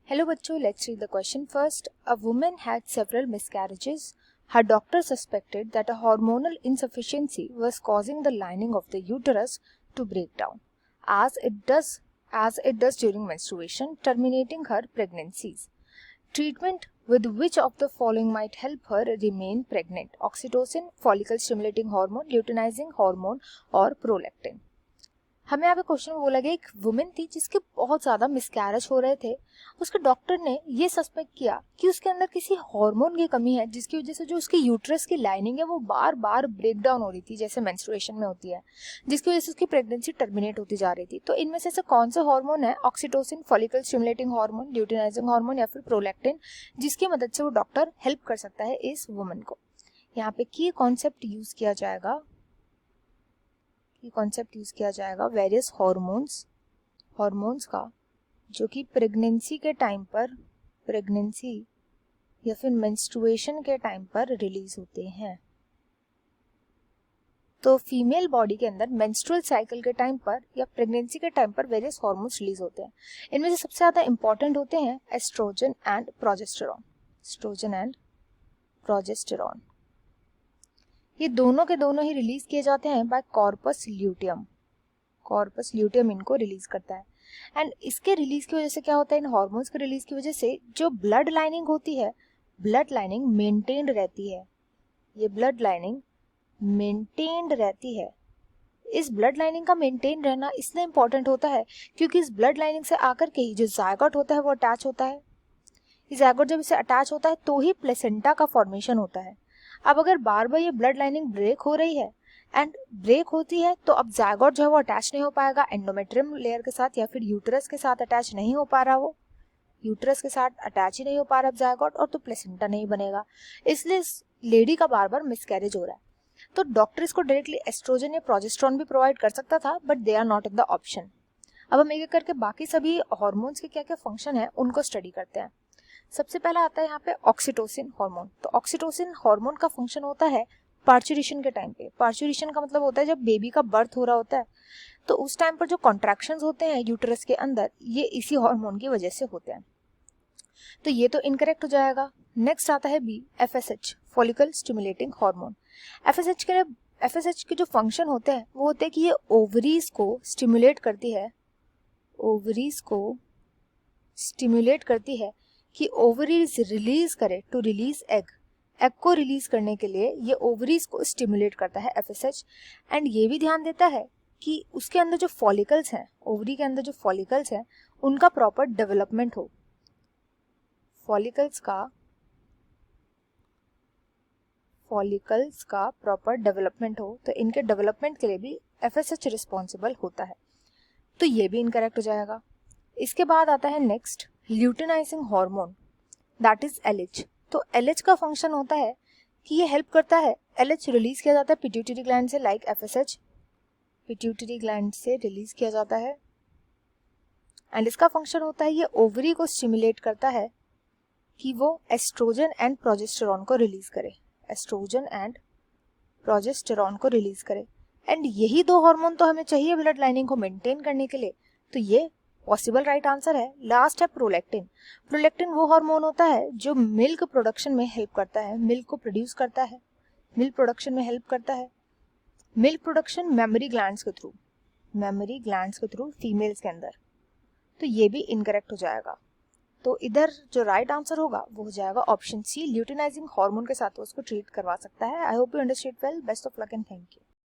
Hello बच्चों, let's read the question first. A woman had several miscarriages. Her doctor suspected that a hormonal insufficiency was causing the lining of the uterus to break down, as it does during menstruation, terminating her pregnancies. Treatment with which of the following might help her remain pregnant? Oxytocin, follicle stimulating hormone, luteinizing hormone और prolactin. हमें यहाँ पे question में बोला गया एक women थी जिसके बहुत ज़्यादा मिसकैरेज हो रहे थे। उसके डॉक्टर ने ये सस्पेक्ट किया कि उसके अंदर किसी हार्मोन की कमी है, जिसकी वजह से जो उसकी यूट्रस की लाइनिंग है वो बार बार ब्रेक डाउन हो रही थी, जैसे मेंस्ट्रुएशन में होती है, जिसकी वजह से उसकी प्रेगनेंसी टर्मिनेट होती जा रही थी। तो इनमें से कौन सा हार्मोन है? Oxytocin, follicle stimulating hormone, luteinizing hormone या फिर प्रोलैक्टिन, जिसकी मदद से वो डॉक्टर हेल्प कर सकता है इस वुमन को। यहाँ पे की कॉन्सेप्ट यूज किया जाएगा वेरियस हॉर्मोन्स का जो कि प्रेगनेंसी या फिर मेंस्ट्रुएशन के टाइम पर रिलीज होते हैं। तो फीमेल बॉडी के अंदर मेंस्ट्रुअल साइकिल के टाइम पर या प्रेगनेंसी के टाइम पर वेरियस हॉर्मोन्स रिलीज होते हैं। इनमें से सबसे ज्यादा इंपॉर्टेंट होते हैं एस्ट्रोजन एंड प्रोजेस्टेरॉन। ये दोनों के दोनों ही रिलीज किए जाते हैं बाय कॉर्पस ल्यूटियम इनको रिलीज करता है। एंड इसके रिलीज की वजह से क्या होता है? इन हार्मोन्स के रिलीज की वजह से जो ब्लड लाइनिंग होती है, ब्लड लाइनिंग मेंटेन्ड रहती है। ये ब्लड लाइनिंग मेंटेन्ड रहती है। इस ब्लड लाइनिंग का मेंटेन रहना इसलिए इंपॉर्टेंट होता है क्योंकि इस ब्लड लाइनिंग से आकर के ही जो जायगोट होता है वो अटैच होता है। ये जायगोट जब इसे अटैच होता है तो ही प्लेसेंटा का फॉर्मेशन होता है। अब अगर बार बार ये ब्लड लाइनिंग ब्रेक हो रही है एंड ब्रेक होती है तो अब जायगोट जो है वो अटैच नहीं हो पाएगा एंडोमेट्रियम लेयर के साथ या फिर यूटरस के साथ अटैच नहीं हो पा रहा, वो यूटरस के साथ अटैच ही नहीं हो पा रहा अब जायगोट, और तो प्लेसेंटा नहीं बनेगा। इसलिए इस लेडी का बार बार मिसकैरेज हो रहा है। तो डॉक्टर इसको डायरेक्टली एस्ट्रोजन या प्रोजेस्टेरॉन भी प्रोवाइड कर सकता था, but they are not in the option. अब हम एक एक करके बाकी सभी हॉर्मोन्स के क्या क्या फंक्शन है उनको स्टडी करते हैं। सबसे पहला आता है यहाँ पे ऑक्सीटोसिन हार्मोन। तो ऑक्सीटोसिन हार्मोन का फंक्शन होता है पार्चुरेशन के टाइम पे। पार्चुरेशन का मतलब होता है जब बेबी का बर्थ हो रहा होता है, तो उस टाइम पर जो कॉन्ट्रैक्शंस होते हैं यूटरस के अंदर, ये इसी हार्मोन की वजह से होते हैं। तो ये तो इनकरेक्ट हो जाएगा। नेक्स्ट आता है B, FSH, follicle stimulating hormone. FSH के जो फंक्शन होते हैं वो होते हैं कि ये ओवरीज को स्टिमुलेट करती है कि ओवरीज रिलीज करे टू रिलीज एग को रिलीज करने के लिए ये ओवरीज को स्टिमुलेट करता है एफएसएच। एंड ये भी ध्यान देता है कि उसके अंदर जो फॉलिकल्स हैं, ओवरी के अंदर जो फॉलिकल्स हैं, उनका प्रॉपर डेवलपमेंट हो। फॉलिकल्स का प्रॉपर डेवलपमेंट हो, तो इनके डेवलपमेंट के लिए भी एफएसएच रिस्पॉन्सिबल होता है। तो ये भी इनकरेक्ट हो जाएगा। इसके बाद आता है next, luteinizing hormone, that is LH. तो एलएच का फंक्शन होता है कि ये हेल्प करता है, एलएच रिलीज किया जाता है पिट्यूटरी ग्लैंड से, लाइक एफएसएच पिट्यूटरी ग्लैंड से रिलीज किया जाता है। एंड इसका फंक्शन होता है ये ओवरी को स्टिमुलेट करता है कि वो एस्ट्रोजन एंड प्रोजेस्टेरॉन को रिलीज करे। एंड यही दो हार्मोन तो हमें चाहिए ब्लड लाइनिंग को मेंटेन करने के लिए, तो ये पॉसिबल राइट आंसर है। लास्ट है प्रोलैक्टिन। प्रोलैक्टिन वो हार्मोन होता है जो मिल्क प्रोडक्शन में हेल्प करता है, मिल्क को प्रोड्यूस करता है, मिल्क प्रोडक्शन में हेल्प करता है। मिल्क प्रोडक्शन मेमोरी ग्लैंड्स के थ्रू फीमेल्स के अंदर। तो ये भी इनकरेक्ट हो जाएगा। तो इधर जो राइट आंसर होगा वो हो जाएगा ऑप्शन सी, ल्यूटिनाइजिंग हार्मोन के साथ वो उसको ट्रीट करवा सकता है। I hope you understand well. Best of luck and thank you.